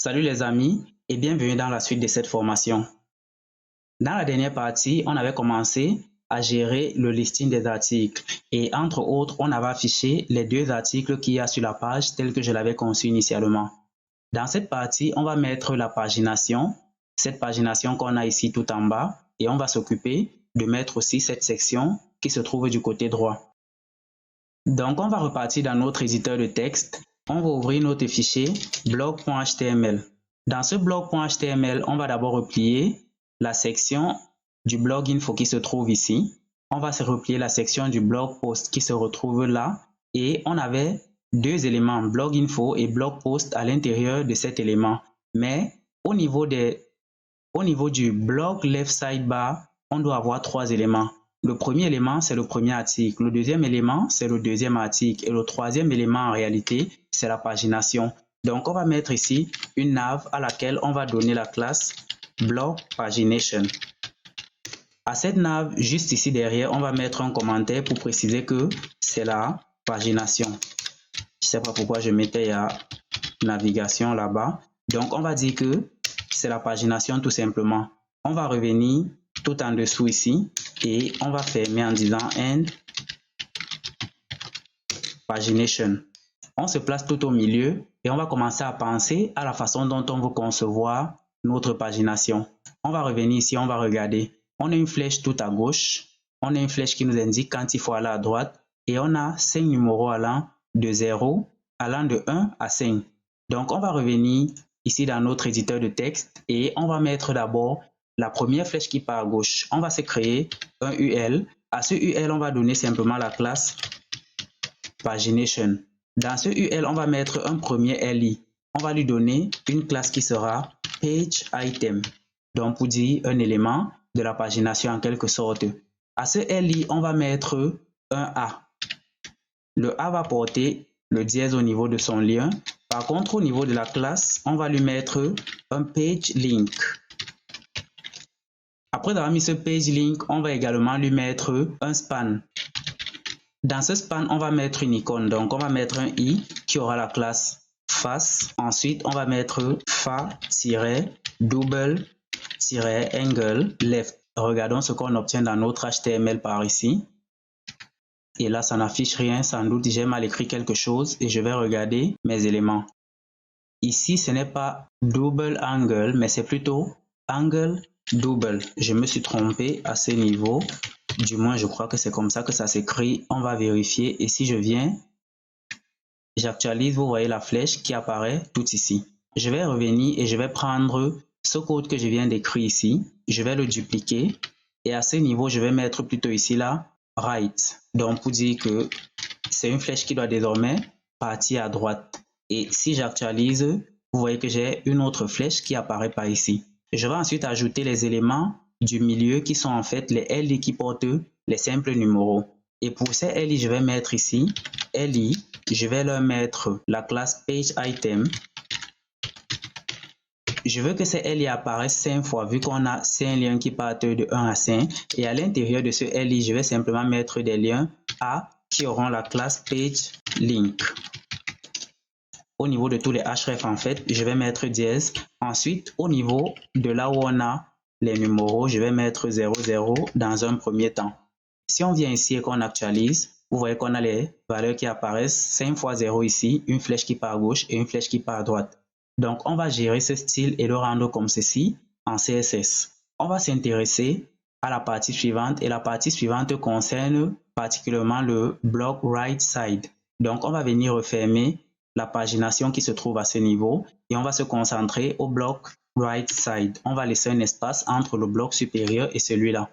Salut les amis et bienvenue dans la suite de cette formation. Dans la dernière partie, on avait commencé à gérer le listing des articles et entre autres, on avait affiché les deux articles qu'il y a sur la page tels que je l'avais conçu initialement. Dans cette partie, on va mettre la pagination, cette pagination qu'on a ici tout en bas et on va s'occuper de mettre aussi cette section qui se trouve du côté droit. Donc, on va repartir dans notre éditeur de texte. On va ouvrir notre fichier blog.html. Dans ce blog.html, on va d'abord replier la section du blog info qui se trouve ici. On va se replier la section du blog post qui se retrouve là. Et on avait deux éléments, blog info et blog post à l'intérieur de cet élément. Mais au niveau du blog left sidebar, on doit avoir trois éléments. Le premier élément, c'est le premier article. Le deuxième élément, c'est le deuxième article. Et le troisième élément, en réalité, c'est la pagination. Donc, on va mettre ici une nav à laquelle on va donner la classe blog pagination. À cette nav, juste ici derrière, on va mettre un commentaire pour préciser que c'est la pagination. Je ne sais pas pourquoi je mettais la navigation là-bas. Donc, on va dire que c'est la pagination tout simplement. On va revenir tout en dessous ici et on va fermer en disant end pagination. On se place tout au milieu et on va commencer à penser à la façon dont on veut concevoir notre pagination. On va revenir ici, on va regarder. On a une flèche tout à gauche. On a une flèche qui nous indique quand il faut aller à droite et on a 5 numéros allant de 0, allant de 1 à 5. Donc, on va revenir ici dans notre éditeur de texte et on va mettre d'abord la première flèche qui part à gauche. On va se créer un UL. À ce UL, on va donner simplement la classe pagination. Dans ce UL, on va mettre un premier LI. On va lui donner une classe qui sera page item. Donc, pour dire un élément de la pagination en quelque sorte. À ce LI, on va mettre un A. Le A va porter le dièse au niveau de son lien. Par contre, au niveau de la classe, on va lui mettre un page link. Après avoir mis ce page link, on va également lui mettre un span. Dans ce span, on va mettre une icône. Donc, on va mettre un i qui aura la classe face. Ensuite, on va mettre fa-double-angle left. Regardons ce qu'on obtient dans notre HTML par ici. Et là, ça n'affiche rien. Sans doute, j'ai mal écrit quelque chose et je vais regarder mes éléments. Ici, ce n'est pas double angle, mais c'est plutôt angle double. Je me suis trompé à ce niveau. Du moins, je crois que c'est comme ça que ça s'écrit. On va vérifier. Et si je viens, j'actualise, vous voyez la flèche qui apparaît tout ici. Je vais revenir et je vais prendre ce code que je viens d'écrire ici. Je vais le dupliquer. Et à ce niveau, je vais mettre plutôt ici là, right. Donc, pour dire que c'est une flèche qui doit désormais partir à droite. Et si j'actualise, vous voyez que j'ai une autre flèche qui apparaît par ici. Je vais ensuite ajouter les éléments du milieu qui sont en fait les LI qui portent les simples numéros. Et pour ces LI, je vais mettre ici LI. Je vais leur mettre la classe page item. Je veux que ces LI apparaissent 5 fois vu qu'on a 5 liens qui partent de 1 à 5. Et à l'intérieur de ce LI, je vais simplement mettre des liens A qui auront la classe page link. Au niveau de tous les href, en fait, je vais mettre dièse. Ensuite, au niveau de là où on a les numéros, je vais mettre 00 dans un premier temps. Si on vient ici et qu'on actualise, vous voyez qu'on a les valeurs qui apparaissent 5 fois 0 ici, une flèche qui part à gauche et une flèche qui part à droite. Donc, on va gérer ce style et le rendre comme ceci en CSS. On va s'intéresser à la partie suivante et la partie suivante concerne particulièrement le bloc right side. Donc, on va venir refermer la pagination qui se trouve à ce niveau et on va se concentrer au bloc right side. On va laisser un espace entre le bloc supérieur et celui-là.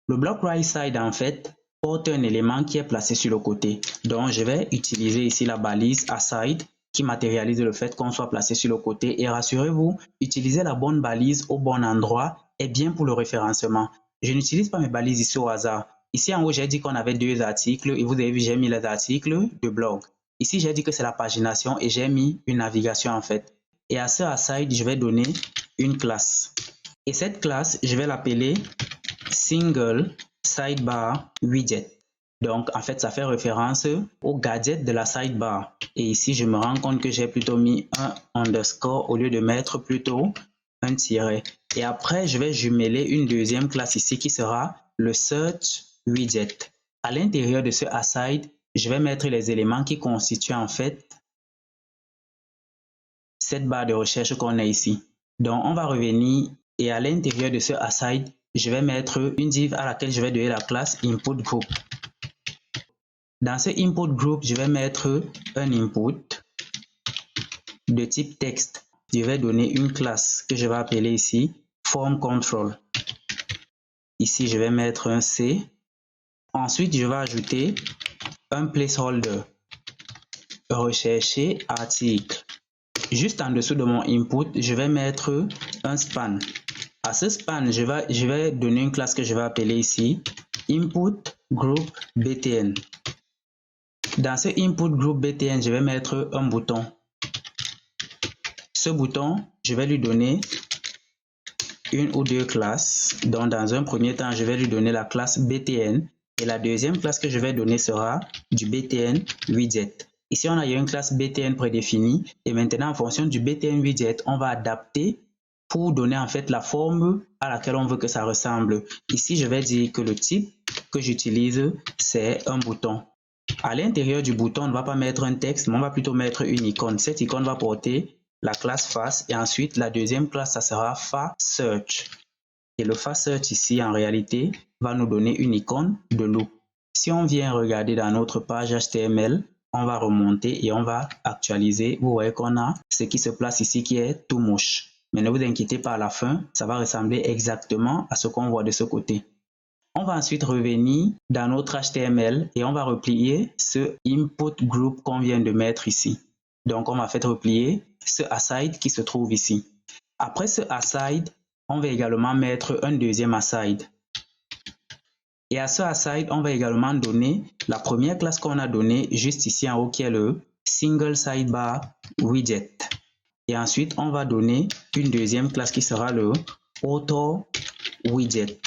Le bloc right side, en fait, porte un élément qui est placé sur le côté. Donc, je vais utiliser ici la balise aside qui matérialise le fait qu'on soit placé sur le côté. Et rassurez-vous, utiliser la bonne balise au bon endroit est bien pour le référencement. Je n'utilise pas mes balises ici au hasard. Ici, en haut, j'ai dit qu'on avait deux articles et vous avez vu, j'ai mis les articles de blog. Ici, j'ai dit que c'est la pagination et j'ai mis une navigation en fait. Et à ce aside, je vais donner une classe. Et cette classe, je vais l'appeler single sidebar widget. Donc, en fait, ça fait référence au gadget de la sidebar. Et ici, je me rends compte que j'ai plutôt mis un underscore au lieu de mettre plutôt un tiret. Et après, je vais jumeler une deuxième classe ici qui sera le search widget. À l'intérieur de ce aside, je vais mettre les éléments qui constituent en fait cette barre de recherche qu'on a ici. Donc, on va revenir et à l'intérieur de ce aside, je vais mettre une div à laquelle je vais donner la classe input group. Dans ce input group, je vais mettre un input de type texte. Je vais donner une classe que je vais appeler ici form control. Ici, je vais mettre un C. Ensuite, je vais ajouter un placeholder. Rechercher article. Juste en dessous de mon input, je vais mettre un span. À ce span, je vais donner une classe que je vais appeler ici input group btn. Dans ce input group btn, je vais mettre un bouton. Ce bouton, je vais lui donner une ou deux classes. Donc, dans un premier temps, je vais lui donner la classe btn et la deuxième classe que je vais donner sera du btn widget. Ici, on a une classe btn prédéfinie et maintenant, en fonction du btn widget, on va adapter pour donner en fait la forme à laquelle on veut que ça ressemble. Ici, je vais dire que le type que j'utilise, c'est un bouton. À l'intérieur du bouton, on ne va pas mettre un texte, mais on va plutôt mettre une icône. Cette icône va porter la classe face et ensuite la deuxième classe, ça sera FaSearch. Et le FaSearch ici, en réalité, va nous donner une icône de loup. Si on vient regarder dans notre page HTML, on va remonter et on va actualiser. Vous voyez qu'on a ce qui se place ici qui est tout moche. Mais ne vous inquiétez pas, à la fin, ça va ressembler exactement à ce qu'on voit de ce côté. On va ensuite revenir dans notre HTML et on va replier ce input group qu'on vient de mettre ici. Donc, on va faire replier ce aside qui se trouve ici. Après ce aside, on va également mettre un deuxième aside. Et à ce aside, on va également donner la première classe qu'on a donnée juste ici en haut qui est le single sidebar widget. Et ensuite, on va donner une deuxième classe qui sera le auto widget.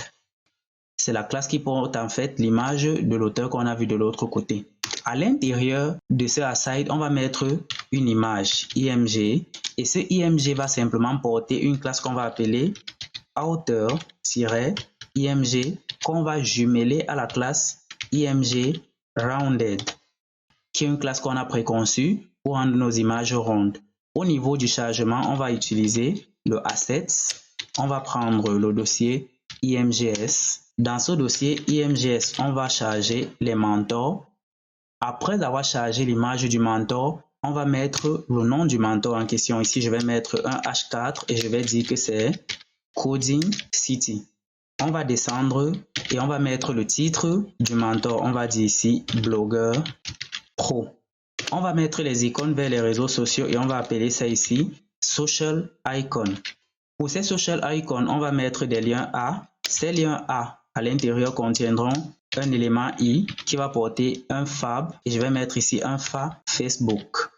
C'est la classe qui porte en fait l'image de l'auteur qu'on a vu de l'autre côté. À l'intérieur de ce aside, on va mettre une image img et ce img va simplement porter une classe qu'on va appeler auteur-img qu'on va jumeler à la classe img rounded qui est une classe qu'on a préconçue pour rendre nos images rondes. Au niveau du chargement, on va utiliser le assets. On va prendre le dossier imgs. Dans ce dossier imgs, on va charger les mentors. Après avoir chargé l'image du mentor, on va mettre le nom du mentor en question. Ici, je vais mettre un H4 et je vais dire que c'est Coding City. On va descendre et on va mettre le titre du mentor. On va dire ici Blogueur Pro. On va mettre les icônes vers les réseaux sociaux et on va appeler ça ici Social Icon. Pour ces Social Icons, on va mettre des liens A. Ces liens A à l'intérieur contiendront un élément I qui va porter un fab et je vais mettre ici un fa Facebook.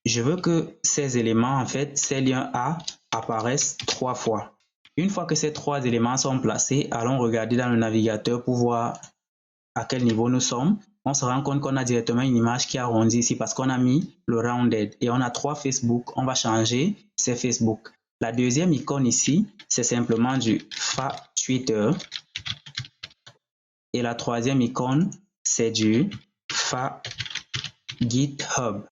Je veux que ces éléments, en fait, ces liens A apparaissent 3 fois. Une fois que ces 3 éléments sont placés, allons regarder dans le navigateur pour voir à quel niveau nous sommes. On se rend compte qu'on a directement une image qui arrondit ici parce qu'on a mis le rounded et on a 3 Facebook. On va changer ces Facebook. La deuxième icône ici, c'est simplement du fa Twitter. Et la troisième icône, c'est du fa GitHub.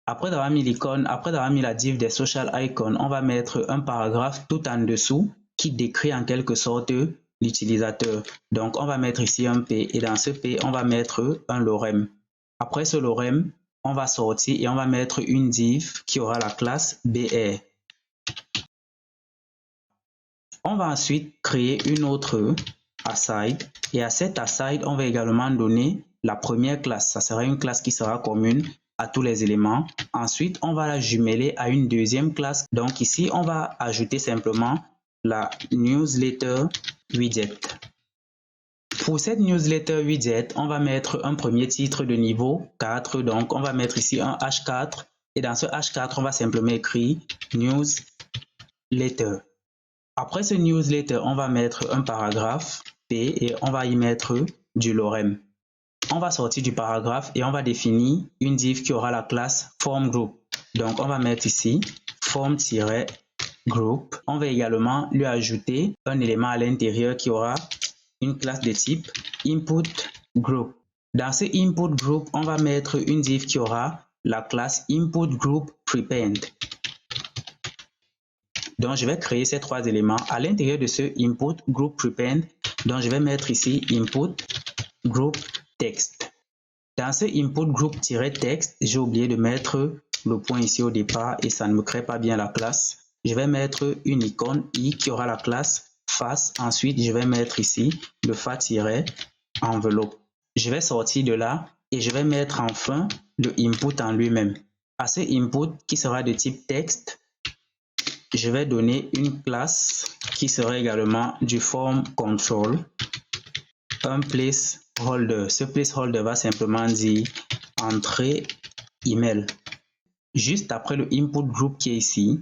Après avoir mis l'icône, après avoir mis la div des social icons, on va mettre un paragraphe tout en dessous qui décrit en quelque sorte l'utilisateur. Donc, on va mettre ici un P et dans ce P, on va mettre un lorem. Après ce lorem, on va sortir et on va mettre une div qui aura la classe BR. On va ensuite créer une autre aside et à cette aside, on va également donner la première classe. Ça sera une classe qui sera commune à tous les éléments. Ensuite, on va la jumeler à une deuxième classe. Donc ici, on va ajouter simplement la newsletter widget. Pour cette newsletter widget, on va mettre un premier titre de niveau 4. Donc, on va mettre ici un H4 et dans ce H4, on va simplement écrire newsletter. Après ce newsletter, on va mettre un paragraphe P et on va y mettre du lorem. on va sortir du paragraphe et on va définir une div qui aura la classe form group. Donc, on va mettre ici form-group. On va également lui ajouter un élément à l'intérieur qui aura une classe de type input group. Dans ce input group, on va mettre une div qui aura la classe input group prepend. Donc, je vais créer ces trois éléments à l'intérieur de ce input group prepend. Donc, je vais mettre ici input group text. Dans ce input group-text, j'ai oublié de mettre le point ici au départ et ça ne me crée pas bien la classe. Je vais mettre une icône i qui aura la classe face. Ensuite, je vais mettre ici le fa-enveloppe. Je vais sortir de là et je vais mettre enfin le input en lui-même. À ce input qui sera de type texte, je vais donner une classe qui sera également du form control, un placeholder. Ce placeholder va simplement dire entrée email. Juste après le input group qui est ici,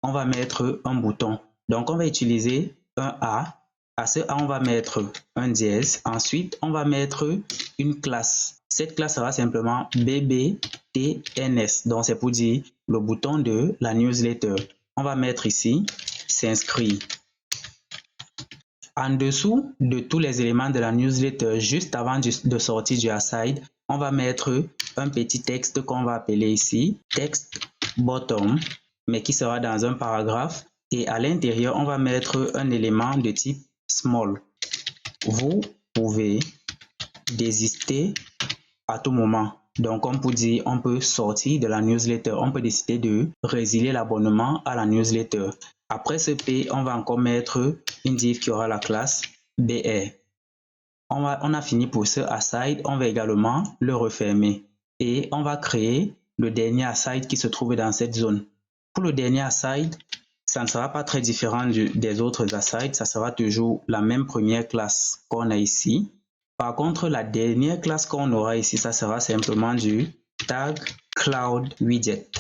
on va mettre un bouton. Donc on va utiliser un A. À ce A, on va mettre un dièse. Ensuite, on va mettre une classe. Cette classe sera simplement bbtns. Donc c'est pour dire le bouton de la newsletter. On va mettre ici s'inscrire. En dessous de tous les éléments de la newsletter, juste avant de sortir du aside, on va mettre un petit texte qu'on va appeler ici text bottom, mais qui sera dans un paragraphe. Et à l'intérieur, on va mettre un élément de type small. Vous pouvez désister à tout moment. Donc, comme pour dire, on peut sortir de la newsletter. On peut décider de résilier l'abonnement à la newsletter. Après ce P, on va encore mettre une div qui aura la classe BR. On a fini pour ce aside. On va également le refermer. Et on va créer le dernier aside qui se trouve dans cette zone. Pour le dernier aside, ça ne sera pas très différent des autres asides. Ça sera toujours la même première classe qu'on a ici. Par contre, la dernière classe qu'on aura ici, ça sera simplement du tag cloud widget.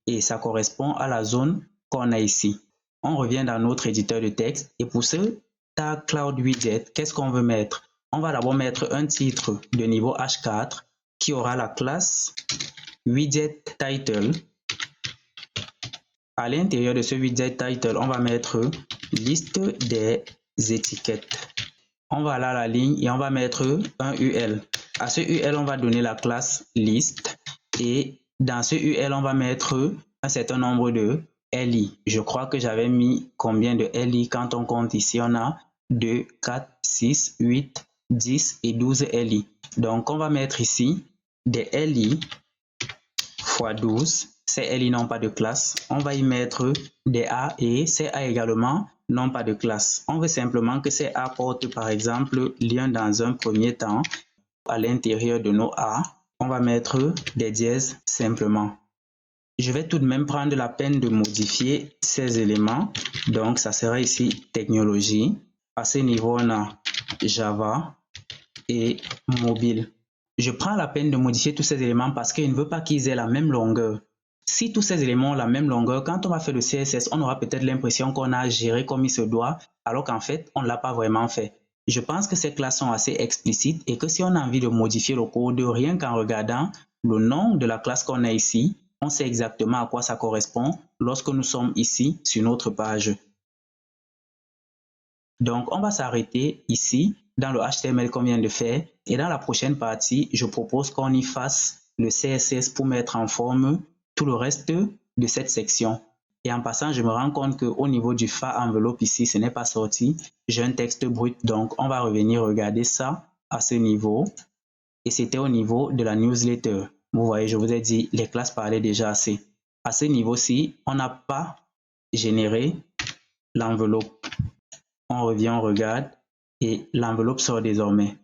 Et ça correspond à la zone qu'on a ici. On revient dans notre éditeur de texte. Et pour ce tag cloud widget, qu'est-ce qu'on veut mettre? On va d'abord mettre un titre de niveau H4 qui aura la classe widget title. À l'intérieur de ce widget title, on va mettre liste des étiquettes. On va aller à la ligne et on va mettre un UL. À ce UL, on va donner la classe list et dans ce UL, on va mettre un certain nombre de LI. Je crois que j'avais mis combien de LI quand on compte ici. On a 2, 4, 6, 8, 10 et 12 LI. Donc, on va mettre ici des LI x 12. Ces LI n'ont pas de classe. On va y mettre des A et ces A également n'ont pas de classe. On veut simplement que ces A portent par exemple lien dans un premier temps. À l'intérieur de nos A, on va mettre des dièses simplement. Je vais tout de même prendre la peine de modifier ces éléments. Donc, ça sera ici technologie. À ce niveau, on a Java et mobile. Je prends la peine de modifier tous ces éléments parce que je ne veux pas qu'ils aient la même longueur. Si tous ces éléments ont la même longueur, quand on va faire le CSS, on aura peut-être l'impression qu'on a géré comme il se doit, alors qu'en fait, on ne l'a pas vraiment fait. Je pense que ces classes sont assez explicites et que si on a envie de modifier le code, rien qu'en regardant le nom de la classe qu'on a ici, on sait exactement à quoi ça correspond lorsque nous sommes ici sur notre page. Donc, on va s'arrêter ici dans le HTML qu'on vient de faire et dans la prochaine partie, je propose qu'on y fasse le CSS pour mettre en forme tout le reste de cette section. Et en passant, je me rends compte qu'au niveau du fa-enveloppe ici, ce n'est pas sorti. J'ai un texte brut, donc on va revenir regarder ça à ce niveau. Et c'était au niveau de la newsletter. Vous voyez, je vous ai dit, les classes parlaient déjà assez. À ce niveau-ci, on n'a pas généré l'enveloppe. On revient, on regarde et l'enveloppe sort désormais.